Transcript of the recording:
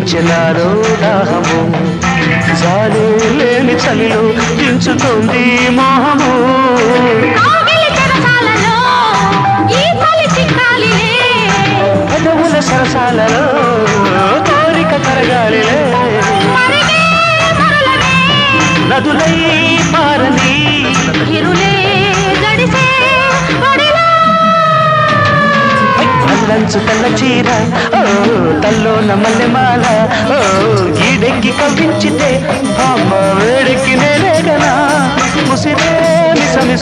పెంచెనారో దాహము జాలే లేని చలిలో దించుతోంది మోహము పదవుల సరసాలలో కోరిక కరగాలిలే నదులై పారని అల్లంచు తెల్ల చీర ఓ తల్లోన మల్లెమాల ఓ ఈడెక్కి కవ్వించితే